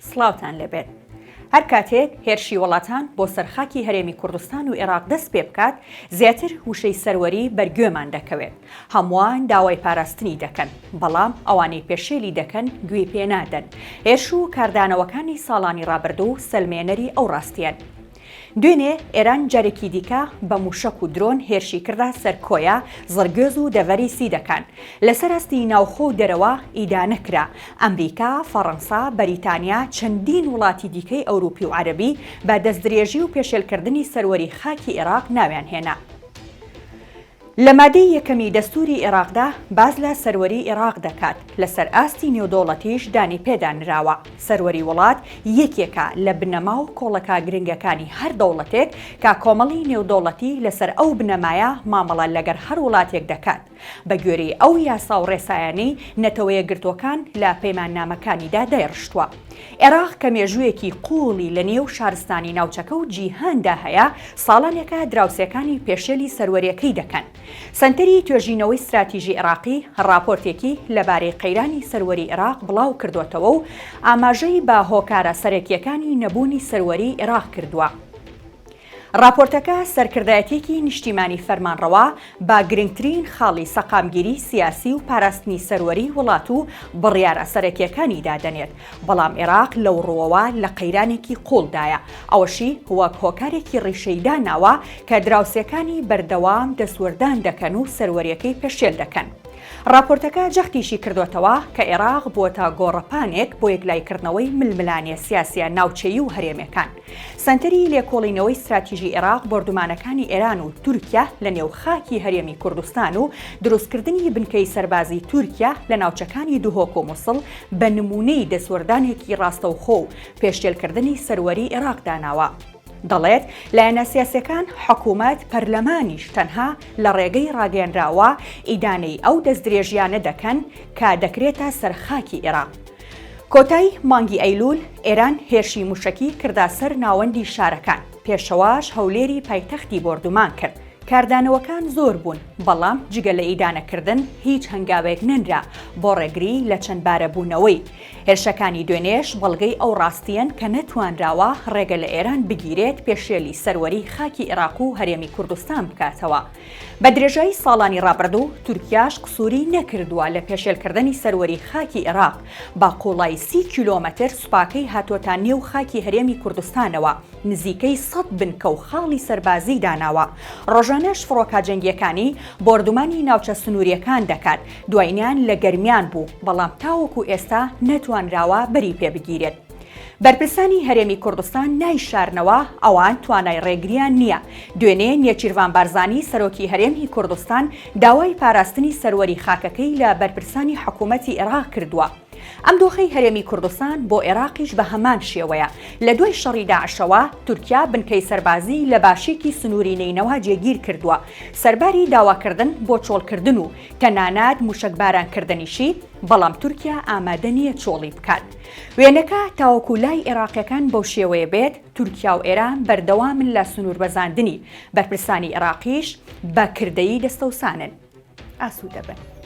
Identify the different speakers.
Speaker 1: سڵاوتان لەبێت. هەر کاتێک هێرشی وڵاتان بۆ سەرخاکی هەرێمی کوردستان و عێراق دەست پێ بکات، زیاتر وشەی سەروەری بەرگوێمان دەکەوێت. هەمووان داوای پاراستنی دەکەن، بەڵام ئەوانەی پێشێلی دەکەن گوێ پێ نادەن. هێرش و کاردانەوەکانی ساڵانی ڕابردوو سەلمێنەری ئەو ڕاستیان. دوێنێ ئێران جارێکی دیکە بە موشک و درۆن هێرشی کردا سەر کۆیا، زەرگێز و دەڤەری سیدەکان. لەسەر ئەستی ناوخۆ و دەرەوە ئیدانەکرا. ئەمریکا، فەڕەنسا، بەریتانیا، چەندین وڵاتی دیکەی ئەوروپی و عەرەبی بە دەستدرێژی و پێشێلکردنی سەروەری خاکی عێراق ناویان هێنا. لە مادەی یەکەمی دەستوری عێراقدا باز لە سەروەری عێراق دەکات. لەسەر ئاستی نێودەوڵەتیش دانی پێدانراوە. سەروەری وڵات یەکێکە لە بنەما و کۆڵەکە گرنگەکانی هەر دەوڵەتێک کە کۆمەڵی نێودەوڵەتی لەسەر ئەو بنەمایە مامەڵە لەگەر هەر وڵاتێک دەکات. بە گوێرەی ئەو یاسا و ڕێسایانەی نەتەوەیە گرتوەکان لە پەیماننامەکانیدا دایڕشتووە. عێراق کە مێژوویەکی قوڵی لە نێو شارستانی ناوچەکە و جیهاندا هەیە، ساڵانێکە دراوسێکانی پێشێلی سەروەریەکەی دەکەن. سەنتەری توێژینەوەی استراتیژی عێراقی راپۆرتێکی لەبارەی قەیرانی سەروەری عێراق بڵاو کردوێتەوە و ئاماژەی بە هۆکارە سەرەکیەکانی نەبوونی سەروەری عێراق کردووە. راپۆرتەکە سەرکردایەتێکی نیشتیمانی فەرمانڕەوا بە گرنگترین خاڵی سەقامگیری سیاسی و پاراستنی سەروەری وڵات و بڕیارە سەرەکیەکانی دادەنێت. بەڵام عێراق لەو ڕۆوەوە لە قەیرانێکی قوڵدایە، ئەوەشی وەک هۆکارێکی ڕیشەی داناوە کە دراوسێکانی بەردەوام دەسوەردان دەکەن و سەروەریەکەی پێشێل دەکەن. راپۆرتەکە جەختیشی کردوێتەوە کە عێراق بووەتە گۆڕەپانێک بۆ یەکلایکردنەوەی ململانیە سیاسیە ناوچەیی و هەرێمیەکان. سەنتەری لێکۆڵینەوەی استراتیژی عێراق بردومانەکانی ئێران و تورکیا لە نێو خاکی هەرێمی کوردستان و دروستکردنی بنکەی سەربازی تورکیا لە ناوچەکانی دوهۆک و مووسڵ بە نمونەی دەسوەردانێکی ڕاستەوخۆ و پێشێلکردنی سەروەری عێراق داناوە. دەڵێت لایەنە سیاسیەکان، حکوومەت، پەرلەمانیش تەنها لە ڕێگەی ڕاگەیەنراوە ئیدانەی ئەو دەستدرێژیانە دەکەن کە دەکرێتە سەرخاکی عێراق. کۆتایی مانگی ئەیلول ئێران هێرشی موشکی کردا سەر ناوەندی شارەکان. پێشەواش هەولێری پایتەختی بۆردومان کرد. کاردانەوەکان زۆر بوون، بەڵام جگە لە ئیدانەکردن هیچ هەنگاوێک نەنرا بۆ ڕێگری لە چەند بارەبوونەوەی. هێرشەکانی دوێنێش بەڵگەی ئەو ڕاستیەن کە نەتوانراوە ڕێگە لە ئێران بگیرێت پێشێلی سەروەری خاکی عێراق و هەرێمی کوردستان بکاتەوە. بە درێژایی ساڵانی ڕابردوو تورکیاش قسووری نەکردووە لە پێشێلکردنی سەروەری خاکی عێراق. با قوڵای 30 کیلۆمەتر سوپاکەی هاتوۆتە نێو خاکی هەرێمی کوردستانەوە، نزیکەی 100 بنکە و خاڵی سەربازی داناوە. ڕۆژانەش فڕۆکە جەنگیەکانی بۆردومانی ناوچە سنووریەکان دەکات. دوایینیان لە گەرمیان بوو، بەڵام تاوەکو ئێستا نەتوانراوە بەری پێ بگیرێت. بەرپرسانی هەرێمی کوردستان نایشارنەوە ئەوان توانای ڕێگریان نییە. دوێنێ نێچیروان بارزانی سەرۆکی هەرێمی کوردستان داوای پاراستنی سەروەری خاکەکەی لە بەرپرسانی حکوومەتی عێراق کردووە. ئەم دۆخەی هەرێمی کوردستان بۆ عێراقیش بە هەمان شێوەیە. لە دوای شەڕی داعشەوە تورکیا بنکەی سەربازی لە باشێکی سنووری نینەوە جێگیر کردووە. سەرباری داواکردن بۆ چۆڵکردن و تەنانەت موشکبارانکردنیشی، بەڵام تورکیا ئامادە نییە چۆڵی بکات. وێنەکە تاوەکو لای عێراقیەکان بەو شێوەیە بێت، تورکیا و ئێران بەردەوامن لە سنووربەزاندنی. بەرپرسانی عێراقیش بە کردەیی دەستەوسانن. ئاسوودە بن.